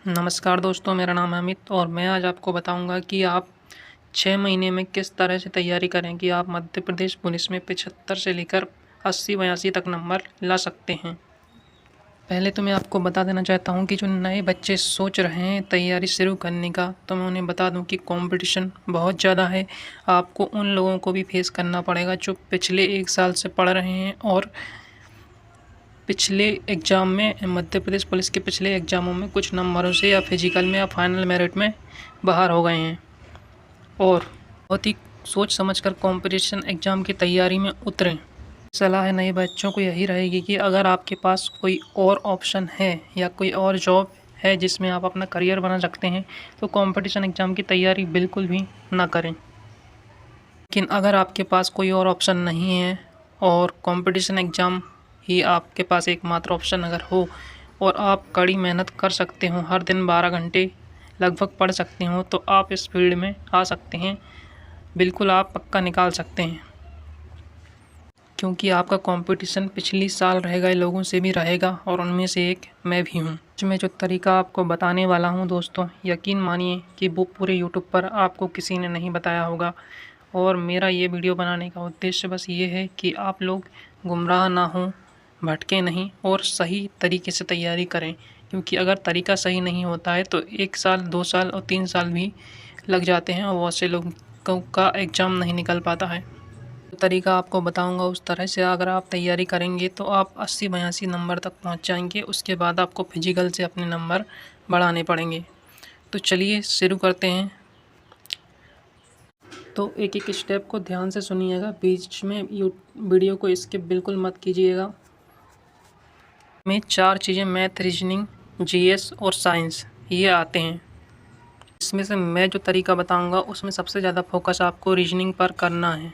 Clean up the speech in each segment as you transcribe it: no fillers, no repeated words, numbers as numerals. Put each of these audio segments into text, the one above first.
नमस्कार दोस्तों, मेरा नाम है अमित और मैं आज आपको बताऊंगा कि आप 6 महीने में किस तरह से तैयारी करें कि आप मध्य प्रदेश पुलिस में 75 से लेकर 80-82 तक नंबर ला सकते हैं। पहले तो मैं आपको बता देना चाहता हूं कि जो नए बच्चे सोच रहे हैं तैयारी शुरू करने का, तो मैं उन्हें बता दूं कि कंपटीशन बहुत ज़्यादा है। आपको उन लोगों को भी फेस करना पड़ेगा जो पिछले 1 साल से पढ़ रहे हैं और पिछले एग्ज़ाम में मध्य प्रदेश पुलिस के पिछले एग्ज़ामों में कुछ नंबरों से या फिजिकल में या फाइनल मेरिट में बाहर हो गए हैं और बहुत ही सोच समझकर कंपटीशन एग्ज़ाम की तैयारी में उतरें। सलाह नए बच्चों को यही रहेगी कि अगर आपके पास कोई और ऑप्शन है या कोई और जॉब है जिसमें आप अपना करियर बना सकते हैं तो कंपटीशन एग्ज़ाम की तैयारी बिल्कुल भी ना करें। लेकिन अगर आपके पास कोई और ऑप्शन नहीं है और कंपटीशन एग्ज़ाम ही आपके पास एकमात्र ऑप्शन अगर हो और आप कड़ी मेहनत कर सकते हो, हर दिन 12 घंटे लगभग पढ़ सकते हो, तो आप इस फील्ड में आ सकते हैं। बिल्कुल आप पक्का निकाल सकते हैं क्योंकि आपका कंपटीशन पिछली साल रह गए लोगों से भी रहेगा और उनमें से एक मैं भी हूँ। मैं जो तरीका आपको बताने वाला हूँ दोस्तों, यकीन मानिए कि वो पूरे यूट्यूब पर आपको किसी ने नहीं बताया होगा और मेरा ये वीडियो बनाने का उद्देश्य बस ये है कि आप लोग गुमराह ना हों, भटके नहीं और सही तरीके से तैयारी करें। क्योंकि अगर तरीका सही नहीं होता है तो 1 साल, 2 साल और 3 साल भी लग जाते हैं और बहुत से लोगों का एग्ज़ाम नहीं निकल पाता है। जो तरीका आपको बताऊंगा उस तरह से अगर आप तैयारी करेंगे तो आप 80-82 नंबर तक पहुंच जाएंगे। उसके बाद आपको फिजिकल से अपने नंबर बढ़ाने पड़ेंगे। तो चलिए शुरू करते हैं। तो एक एक स्टेप को ध्यान से सुनिएगा, बीच में वीडियो को स्किप बिल्कुल मत कीजिएगा। में 4 चीज़ें मैथ, रीजनिंग, जीएस और साइंस ये आते हैं। इसमें से मैं जो तरीका बताऊंगा उसमें सबसे ज़्यादा फोकस आपको रीजनिंग पर करना है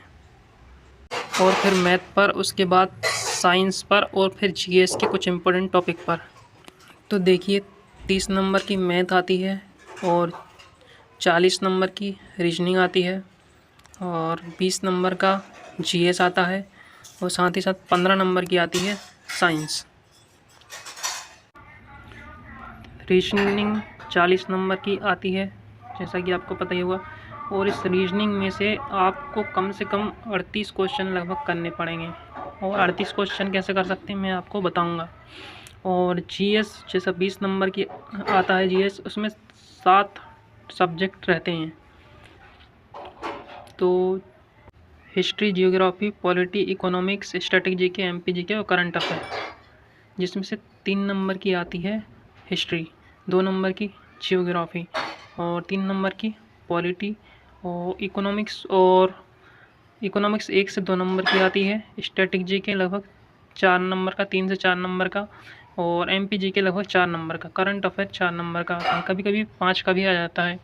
और फिर मैथ पर, उसके बाद साइंस पर और फिर जीएस के कुछ इम्पोर्टेंट टॉपिक पर। तो देखिए 30 नंबर की मैथ आती है और 40 नंबर की रीजनिंग आती है और 20 नंबर का जीएस आता है और साथ ही साथ 15 नंबर की आती है साइंस। रीजनिंग 40 नंबर की आती है जैसा कि आपको पता ही होगा और इस रीजनिंग में से आपको कम से कम 38 क्वेश्चन लगभग करने पड़ेंगे और 38 क्वेश्चन कैसे कर सकते हैं मैं आपको बताऊंगा। और जीएस जैसा 20 नंबर की आता है जीएस, उसमें 7 सब्जेक्ट रहते हैं। तो history, geography, polity, economics, static GK, MP GK और करंट अफेयर, जिसमें से 3 नंबर की आती है हिस्ट्री, 2 नंबर की जियोग्राफी और 3 नंबर की पॉलिटी और इकोनॉमिक्स। और इकोनॉमिक्स 1 से 2 नंबर की आती है। स्टैटिक जीके लगभग 4 नंबर का, 3 से 4 नंबर का और एमपी जीके लगभग 4 नंबर का। करंट अफेयर 4 नंबर का आता है, कभी कभी 5 का भी आ जाता है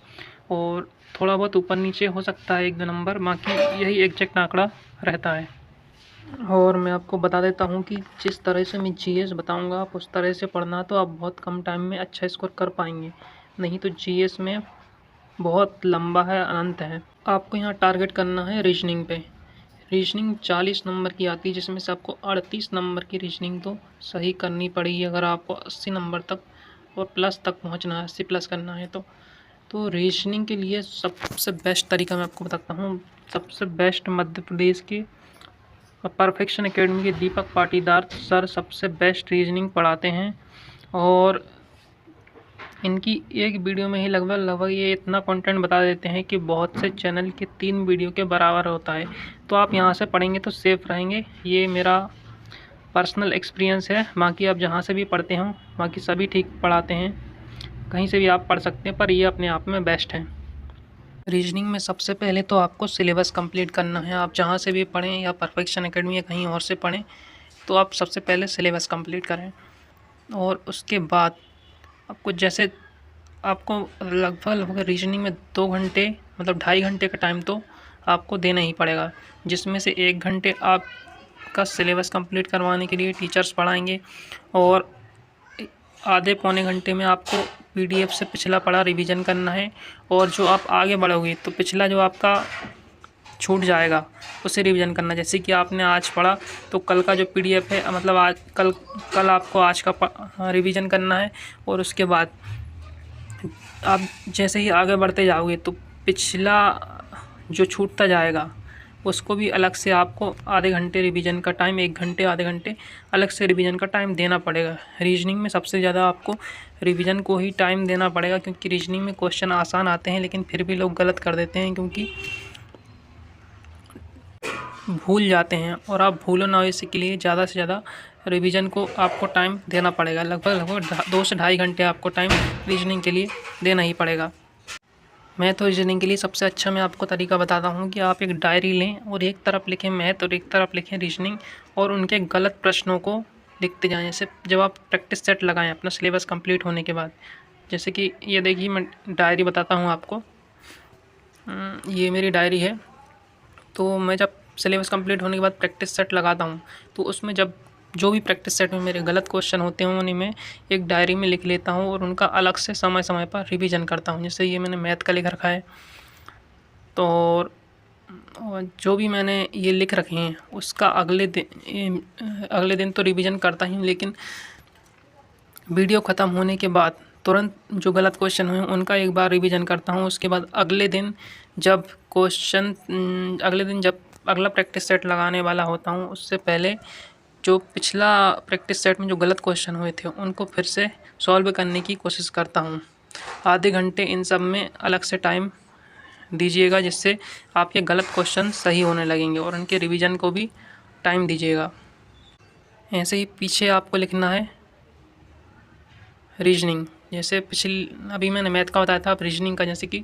और थोड़ा बहुत ऊपर नीचे हो सकता है 1-2 नंबर, बाकी यही एग्जैक्ट आंकड़ा रहता है। और मैं आपको बता देता हूँ कि जिस तरह से मैं जीएस बताऊँगा आप उस तरह से पढ़ना, तो आप बहुत कम टाइम में अच्छा स्कोर कर पाएंगे। नहीं तो जीएस में बहुत लंबा है, अनंत है। आपको यहाँ टारगेट करना है रीजनिंग पे। रीजनिंग 40 नंबर की आती है जिसमें से आपको 38 नंबर की रीजनिंग तो सही करनी पड़ेगी अगर आपको 80 नंबर तक और प्लस तक पहुँचना है, 80 प्लस करना है। तो रीजनिंग के लिए सबसे बेस्ट तरीका मैं आपको बताता हूँ। सबसे बेस्ट मध्य प्रदेश के परफेक्शन एकेडमी के दीपक पाटीदार सर सबसे बेस्ट रीजनिंग पढ़ाते हैं और इनकी एक वीडियो में ही लगभग ये इतना कंटेंट बता देते हैं कि बहुत से चैनल के 3 वीडियो के बराबर होता है। तो आप यहाँ से पढ़ेंगे तो सेफ़ रहेंगे, ये मेरा पर्सनल एक्सपीरियंस है। बाकी आप जहाँ से भी पढ़ते हों, बाकी सभी ठीक पढ़ाते हैं, कहीं से भी आप पढ़ सकते हैं, पर ये अपने आप में बेस्ट है। रीजनिंग में सबसे पहले तो आपको सिलेबस कंप्लीट करना है। आप जहाँ से भी पढ़ें या परफेक्शन एकेडमी या कहीं और से पढ़ें, तो आप सबसे पहले सिलेबस कंप्लीट करें और उसके बाद आपको जैसे आपको लगभग रीजनिंग में 2 घंटे मतलब 2.5 घंटे का टाइम तो आपको देना ही पड़ेगा, जिसमें से 1 घंटे आपका सिलेबस कंप्लीट करवाने के लिए टीचर्स पढ़ाएंगे और आधे पौने घंटे में आपको पीडीएफ से पिछला पढ़ा रिवीजन करना है। और जो आप आगे बढ़ोगे तो पिछला जो आपका छूट जाएगा उसे रिवीजन करना। जैसे कि आपने आज पढ़ा तो कल का जो पीडीएफ है, मतलब कल आपको आज का रिवीजन करना है और उसके बाद आप जैसे ही आगे बढ़ते जाओगे तो पिछला जो छूटता जाएगा उसको भी अलग से आपको आधे घंटे रिवीजन का टाइम, 1 घंटे आधे घंटे अलग से रिवीजन का टाइम देना पड़ेगा। रीजनिंग में सबसे ज़्यादा आपको रिवीजन को ही टाइम देना पड़ेगा, क्योंकि रीजनिंग में क्वेश्चन आसान आते हैं लेकिन फिर भी लोग गलत कर देते हैं क्योंकि भूल जाते हैं। और आप भूलो ना इसके लिए ज़्यादा से ज़्यादा रिवीजन को आपको टाइम देना पड़ेगा। लगभग 2 से ढाई घंटे आपको टाइम रीजनिंग के लिए देना ही पड़ेगा। मैथ और रीजनिंग के लिए सबसे अच्छा मैं आपको तरीका बताता हूँ कि आप एक डायरी लें और एक तरफ लिखें मैथ और एक तरफ लिखें रीजनिंग, और उनके गलत प्रश्नों को लिखते जाएं। जैसे जब आप प्रैक्टिस सेट लगाएं अपना सिलेबस कंप्लीट होने के बाद, जैसे कि ये देखिए मैं डायरी बताता हूँ आपको। ये मेरी डायरी है। तो मैं जब सिलेबस कंप्लीट होने के बाद प्रैक्टिस सेट लगाता हूँ तो उसमें जब जो भी प्रैक्टिस सेट में मेरे गलत क्वेश्चन होते हैं उन्हें मैं एक डायरी में लिख लेता हूँ और उनका अलग से समय समय पर रिवीजन करता हूँ। जैसे ये मैंने मैथ का लिख रखा है, तो और जो भी मैंने ये लिख रखे हैं उसका अगले दिन तो रिवीजन करता ही हूँ, लेकिन वीडियो ख़त्म होने के बाद तुरंत जो गलत क्वेश्चन हुए उनका एक बार रिवीजन करता हूँ। उसके बाद अगले दिन जब अगला प्रैक्टिस सेट लगाने वाला होता हूँ उससे पहले जो पिछला प्रैक्टिस सेट में जो गलत क्वेश्चन हुए थे उनको फिर से सॉल्व करने की कोशिश करता हूँ। आधे घंटे इन सब में अलग से टाइम दीजिएगा, जिससे आपके गलत क्वेश्चन सही होने लगेंगे, और उनके रिवीजन को भी टाइम दीजिएगा। ऐसे ही पीछे आपको लिखना है रीजनिंग। जैसे अभी मैंने मैथ का बताया था, आप रीजनिंग का जैसे कि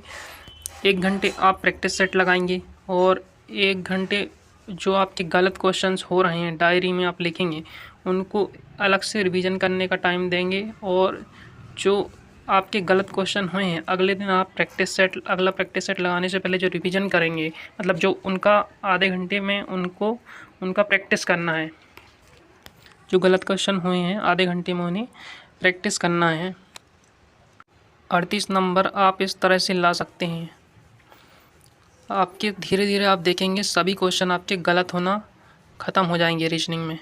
1 घंटे आप प्रैक्टिस सेट लगाएंगे और 1 घंटे जो आपके गलत क्वेश्चंस हो रहे हैं डायरी में आप लिखेंगे, उनको अलग से रिवीजन करने का टाइम देंगे। और जो आपके गलत क्वेश्चन हुए हैं अगले दिन आप अगला प्रैक्टिस सेट लगाने से पहले जो रिवीजन करेंगे, मतलब जो उनका आधे घंटे में उनका प्रैक्टिस करना है। जो गलत क्वेश्चन हुए हैं आधे घंटे में उन्हें प्रैक्टिस करना है। 38 नंबर आप इस तरह से ला सकते हैं। आपके धीरे धीरे आप देखेंगे सभी क्वेश्चन आपके गलत होना ख़त्म हो जाएंगे रीजनिंग में।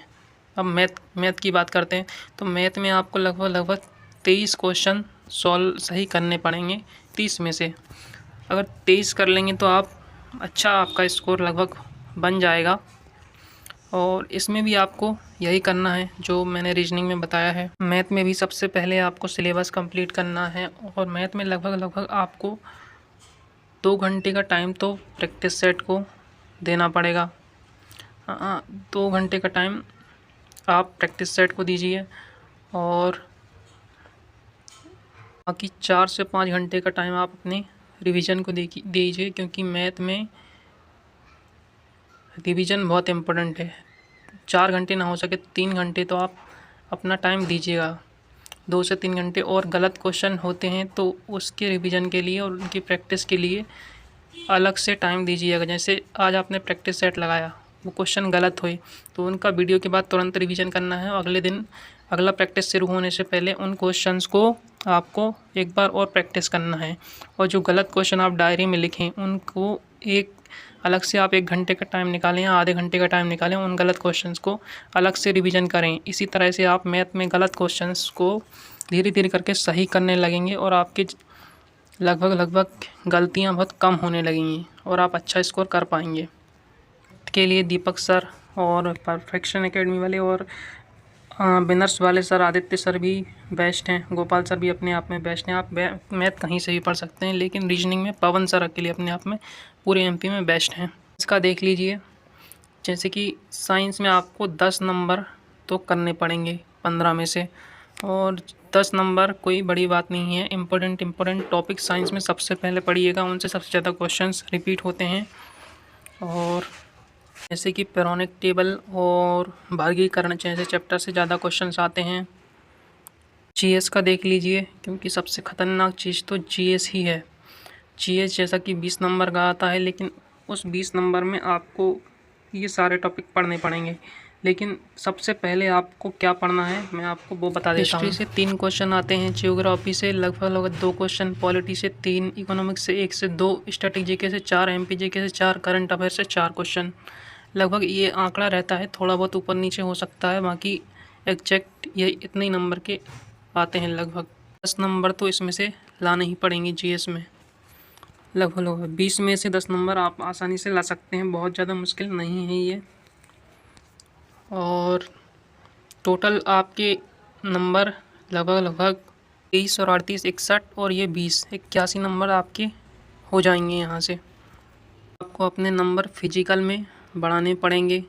अब मैथ की बात करते हैं तो मैथ में आपको लगभग 23 क्वेश्चन सॉल्व सही करने पड़ेंगे। 30 में से अगर 23 कर लेंगे तो आपका स्कोर लगभग बन जाएगा। और इसमें भी आपको यही करना है जो मैंने रीजनिंग में बताया है। मैथ में भी सबसे पहले आपको सिलेबस कंप्लीट करना है, और मैथ में लगभग आपको 2 घंटे का टाइम तो प्रैक्टिस सेट को देना पड़ेगा। 2 घंटे का टाइम आप प्रैक्टिस सेट को दीजिए, और बाकी 4 से 5 घंटे का टाइम आप अपने रिवीजन को दीजिए, क्योंकि मैथ में रिवीजन बहुत इम्पोर्टेंट है। 4 घंटे ना हो सके 3 घंटे तो आप अपना टाइम दीजिएगा, 2 से 3 घंटे। और गलत क्वेश्चन होते हैं तो उसके रिवीजन के लिए और उनकी प्रैक्टिस के लिए अलग से टाइम दीजिएगा। जैसे आज आपने प्रैक्टिस सेट लगाया, वो क्वेश्चन गलत हुए तो उनका वीडियो के बाद तुरंत रिवीजन करना है। अगले दिन अगला प्रैक्टिस शुरू होने से पहले उन क्वेश्चंस को आपको एक बार और प्रैक्टिस करना है। और जो गलत क्वेश्चन आप डायरी में लिखें उनको एक अलग से आप 1 घंटे का टाइम निकालें या आधे घंटे का टाइम निकालें, उन गलत क्वेश्चंस को अलग से रिवीजन करें। इसी तरह से आप मैथ में गलत क्वेश्चंस को धीरे धीरे करके सही करने लगेंगे और आपके लगभग गलतियां बहुत कम होने लगेंगी और आप अच्छा स्कोर कर पाएंगे। के लिए दीपक सर और परफेक्शन एकेडमी वाले और बिनर्स वाले सर आदित्य सर भी बेस्ट हैं, गोपाल सर भी अपने आप में बेस्ट हैं। आप मैथ कहीं से भी पढ़ सकते हैं, लेकिन रीजनिंग में पवन सर अकेले अपने आप में पूरे एमपी में बेस्ट हैं। इसका देख लीजिए, जैसे कि साइंस में आपको 10 नंबर तो करने पड़ेंगे 15 में से, और 10 नंबर कोई बड़ी बात नहीं है। इम्पोर्टेंट टॉपिक साइंस में सबसे पहले पढ़िएगा, उनसे सबसे ज़्यादा क्वेश्चंस रिपीट होते हैं। और जैसे कि पेरोनिक टेबल और वर्गीकरण जैसे चैप्टर से ज़्यादा क्वेश्चंस आते हैं। जीएस का देख लीजिए, क्योंकि सबसे ख़तरनाक चीज़ तो जीएस ही है। जीएस जैसा कि 20 नंबर का आता है, लेकिन उस 20 नंबर में आपको ये सारे टॉपिक पढ़ने पड़ेंगे। लेकिन सबसे पहले आपको क्या पढ़ना है मैं आपको वो बता देता हूँ। हिस्ट्री से 3 क्वेश्चन आते हैं, जियोग्राफी से लगभग 2 क्वेश्चन, पॉलिटी से 3, इकोनॉमिक्स से 1 से 2, स्टैटिक जीके से 4, एमपी जीके से 4, करंट अफेयर से 4 क्वेश्चन। लगभग ये आंकड़ा रहता है, थोड़ा बहुत ऊपर नीचे हो सकता है, बाकी एग्जैक्ट ये इतने ही नंबर के आते हैं। लगभग 10 नंबर तो इसमें से लाने ही पड़ेंगे जीएस में। लगभग 20 में से 10 नंबर आप आसानी से ला सकते हैं, बहुत ज़्यादा मुश्किल नहीं है ये। और टोटल आपके नंबर लगभग 23 और 38 61 और ये 20 81 नंबर आपके हो जाएंगे। यहाँ से आपको अपने नंबर फिजिकल में बढ़ाने पड़ेंगे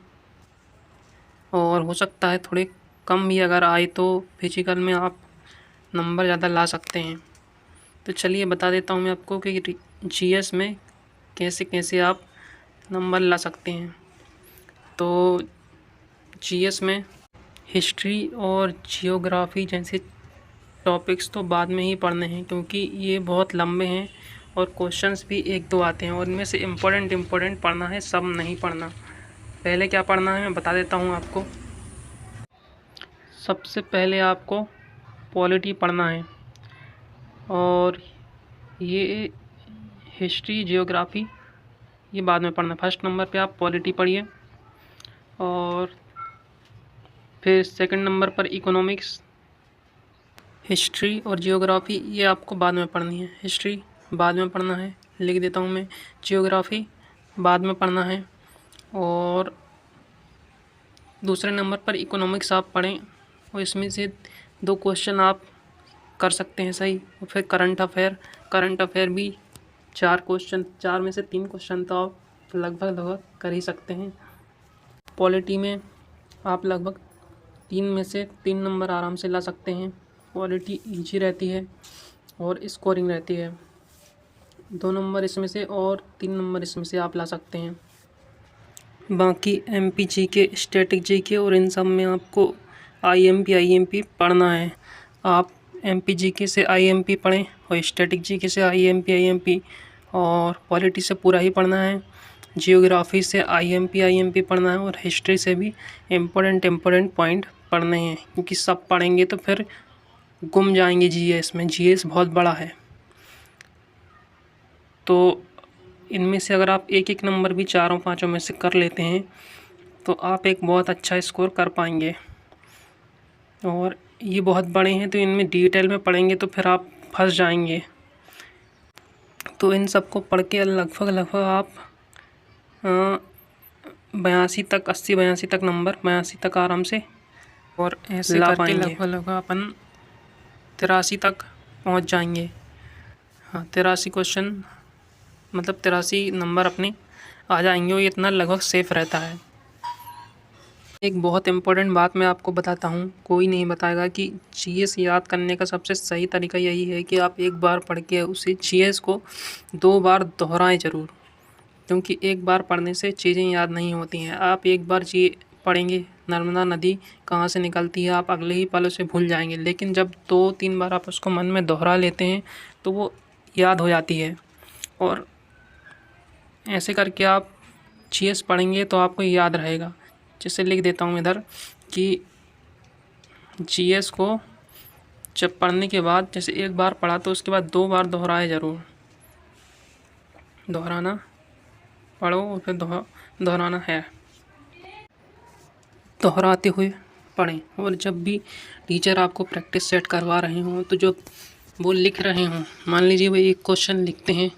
और हो सकता है थोड़े कम भी अगर आए तो फिजिकल में आप नंबर ज़्यादा ला सकते हैं। तो चलिए बता देता हूँ मैं आपको कि जीएस में कैसे कैसे आप नंबर ला सकते हैं। तो जीएस में हिस्ट्री और जियोग्राफी जैसे टॉपिक्स तो बाद में ही पढ़ने हैं, क्योंकि ये बहुत लंबे हैं और क्वेश्चंस भी 1-2 आते हैं और इनमें से इम्पोर्टेंट पढ़ना है, सब नहीं पढ़ना। पहले क्या पढ़ना है मैं बता देता हूँ आपको। सबसे पहले आपको पॉलिटी पढ़ना है और ये हिस्ट्री जियोग्राफी ये बाद में पढ़ना। फर्स्ट नंबर पे आप पॉलिटी पढ़िए और फिर सेकंड नंबर पर इकोनॉमिक्स। हिस्ट्री और जियोग्राफी ये आपको बाद में पढ़नी है। हिस्ट्री बाद में पढ़ना है, लिख देता हूँ मैं। जियोग्राफी बाद में पढ़ना है और दूसरे नंबर पर इकोनॉमिक्स आप पढ़ें और इसमें से 2 क्वेश्चन आप कर सकते हैं सही। और फिर करंट अफेयर भी 4 क्वेश्चन, 4 में से 3 क्वेश्चन तो आप लगभग कर ही सकते हैं। पॉलिटी में आप लगभग 3 में से 3 नंबर आराम से ला सकते हैं। पॉलिटी ईजी रहती है और स्कोरिंग रहती है। 2 नंबर इसमें से और 3 नंबर इसमें से आप ला सकते हैं। बाकी एमपी जीके, स्टैटिक जीके और इन सब में आपको आईएमपी पढ़ना है। आप एमपी जीके से आईएमपी पढ़ें और स्टैटिक जीके से आईएमपी और पॉलिटी से पूरा ही पढ़ना है। जियोग्राफी से आईएमपी पढ़ना है और हिस्ट्री से भी इम्पोर्टेंट पॉइंट पढ़ने हैं, क्योंकि सब पढ़ेंगे तो फिर गुम जाएंगे जीएस में। जीएस बहुत बड़ा है, तो इनमें से अगर आप एक नंबर भी 4-5 में से कर लेते हैं तो आप एक बहुत अच्छा स्कोर कर पाएंगे। और ये बहुत बड़े हैं तो इनमें डिटेल में पढ़ेंगे तो फिर आप फंस जाएंगे। तो इन सब को पढ़ के लगभग आप 82 तक, 80-82 तक नंबर, 82 तक आराम से और ऐसे ला करके लगभग अपन 83 तक पहुंच जाएंगे। हाँ, 83 क्वेश्चन मतलब 83 नंबर अपने आ जाएंगे और इतना लगभग सेफ रहता है। एक बहुत इम्पोर्टेंट बात मैं आपको बताता हूँ, कोई नहीं बताएगा कि जीएस याद करने का सबसे सही तरीका यही है कि आप एक बार पढ़ के उसे जीएस को 2 बार दोहराएं ज़रूर, क्योंकि एक बार पढ़ने से चीज़ें याद नहीं होती हैं। आप एक बार पढ़ेंगे नर्मदा नदी कहाँ से निकलती है, आप अगले ही पल उसे भूल जाएंगे, लेकिन जब 2-3 बार आप उसको मन में दोहरा लेते हैं तो वो याद हो जाती है। और ऐसे करके आप जीएस पढ़ेंगे तो आपको याद रहेगा। जैसे लिख देता हूँ इधर कि जीएस को जब पढ़ने के बाद, जैसे एक बार पढ़ा तो उसके बाद 2 बार दोहराए ज़रूर। दोहराना, पढ़ो और फिर दोहराना है, दोहराते हुए पढ़ें। और जब भी टीचर आपको प्रैक्टिस सेट करवा रहे हों तो जो वो लिख रहे हों, मान लीजिए वो एक क्वेश्चन लिखते हैं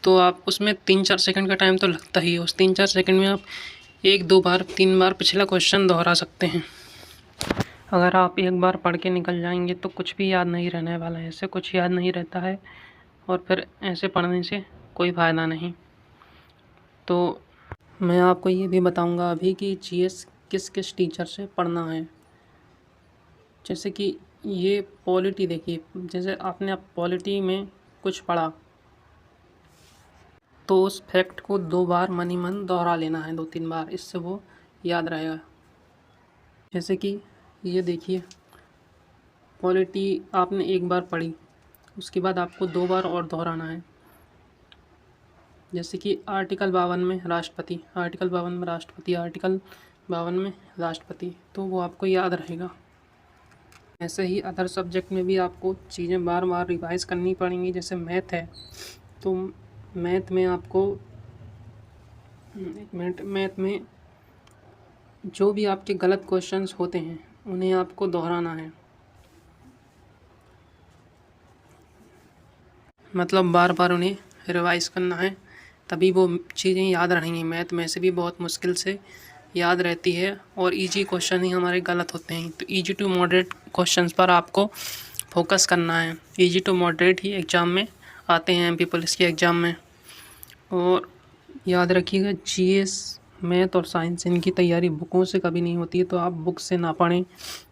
तो आप उसमें 3-4 सेकंड का टाइम तो लगता ही है। उस 3-4 सेकंड में आप 1-2 बार 3 बार पिछला क्वेश्चन दोहरा सकते हैं। अगर आप एक बार पढ़ के निकल जाएंगे तो कुछ भी याद नहीं रहने वाला है। ऐसे कुछ याद नहीं रहता है और फिर ऐसे पढ़ने से कोई फ़ायदा नहीं। तो मैं आपको ये भी बताऊंगा अभी कि जीएस किस किस टीचर से पढ़ना है। जैसे कि ये पॉलिटी देखिए, जैसे आपने पॉलिटी में कुछ पढ़ा तो उस फैक्ट को 2 बार मन ही मन दोहरा लेना है, 2-3 बार, इससे वो याद रहेगा। जैसे कि ये देखिए, पॉलिटी आपने एक बार पढ़ी, उसके बाद आपको 2 बार और दोहराना है। जैसे कि आर्टिकल 52 में राष्ट्रपति, आर्टिकल 52 में राष्ट्रपति, आर्टिकल 52 में राष्ट्रपति, तो वो आपको याद रहेगा। ऐसे ही अदर सब्जेक्ट में भी आपको चीज़ें बार बार रिवाइज़ करनी पड़ेंगी। जैसे मैथ है तो मैथ में आपको मैथ में जो भी आपके गलत क्वेश्चंस होते हैं उन्हें आपको दोहराना है। मतलब बार बार उन्हें रिवाइज़ करना है, तभी वो चीज़ें याद रहेंगी। मैथ में से भी बहुत मुश्किल से याद रहती है और इजी क्वेश्चन ही हमारे गलत होते हैं। तो इजी टू मॉडरेट क्वेश्चंस पर आपको फोकस करना है। इजी टू मॉडरेट ही एग्ज़ाम में आते हैं, एमपी पुलिस के एग्ज़ाम में। और याद रखिएगा, जीएस, मैथ और साइंस इनकी तैयारी बुकों से कभी नहीं होती है, तो आप बुक से ना पढ़ें।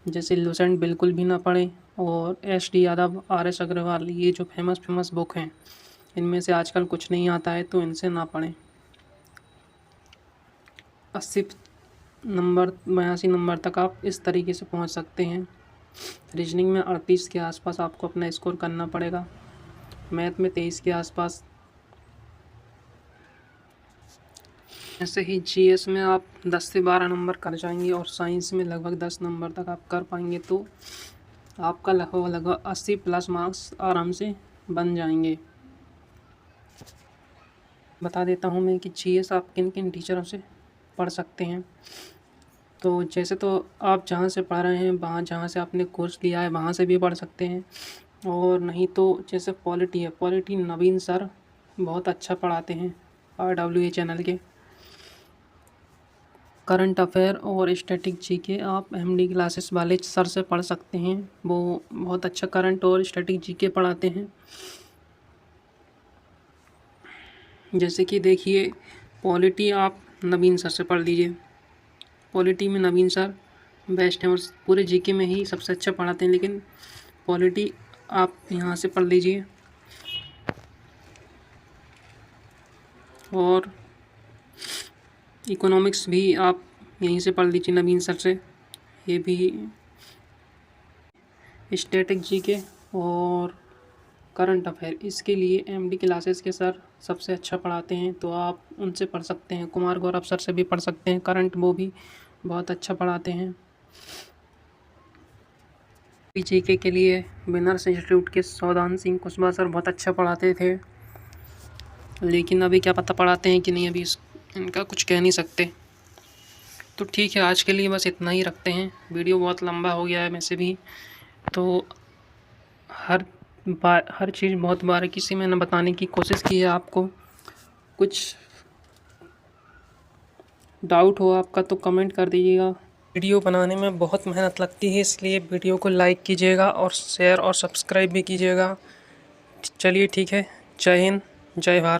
जैसे लुसेंट बिल्कुल भी ना पढ़ें, और एस.डी. यादव, आर.एस. अग्रवाल, ये जो फेमस बुक हैं, इनमें से आजकल कुछ नहीं आता है, तो इनसे ना पढ़ें। 80 नंबर 82 नंबर तक आप इस तरीके से पहुंच सकते हैं। रीजनिंग में 38 के आसपास आपको अपना स्कोर करना पड़ेगा। मैथ में 23 के आसपास। ऐसे ही जीएस में आप 10 से 12 नंबर कर जाएंगे और साइंस में लगभग 10 नंबर तक आप कर पाएंगे, तो आपका लगभग 80 प्लस मार्क्स आराम से बन जाएंगे। बता देता हूँ मैं कि जीएस आप किन किन टीचरों से पढ़ सकते हैं। तो जैसे तो आप जहाँ से पढ़ रहे हैं, वहाँ जहाँ से आपने कोर्स लिया है वहाँ से भी पढ़ सकते हैं, और नहीं तो जैसे पॉलिटी है, पॉलिटी नवीन सर बहुत अच्छा पढ़ाते हैं RWA चैनल के। करंट अफेयर और स्टैटिक जीके आप MD क्लासेस वाले सर से पढ़ सकते हैं, वो बहुत अच्छा करंट और स्टैटिक जीके पढ़ाते हैं। जैसे कि देखिए, पॉलिटी आप नवीन सर से पढ़ लीजिए। पॉलिटी में नवीन सर बेस्ट हैं और पूरे जीके में ही सबसे अच्छा पढ़ाते हैं, लेकिन पॉलिटी आप यहाँ से पढ़ लीजिए। और इकोनॉमिक्स भी आप यहीं से पढ़ लीजिए नवीन सर से। ये भी स्टैटिक जीके और करंट अफेयर, इसके लिए MD क्लासेस के सर सबसे अच्छा पढ़ाते हैं, तो आप उनसे पढ़ सकते हैं। कुमार गौरव सर से भी पढ़ सकते हैं, करंट वो भी बहुत अच्छा पढ़ाते हैं। जीके के लिए विनर्स इंस्टीट्यूट के सौदान सिंह कुशवाहा सर बहुत अच्छा पढ़ाते थे, लेकिन अभी क्या पता पढ़ाते हैं कि नहीं, अभी इनका कुछ कह नहीं सकते। तो ठीक है, आज के लिए बस इतना ही रखते हैं। वीडियो बहुत लंबा हो गया है वैसे भी, तो हर चीज़ बहुत बारीकी से मैंने बताने की कोशिश की है आपको। कुछ डाउट हो आपका तो कमेंट कर दीजिएगा। वीडियो बनाने में बहुत मेहनत लगती है, इसलिए वीडियो को लाइक कीजिएगा और शेयर और सब्सक्राइब भी कीजिएगा। चलिए ठीक है, जय हिंद, जय भारत।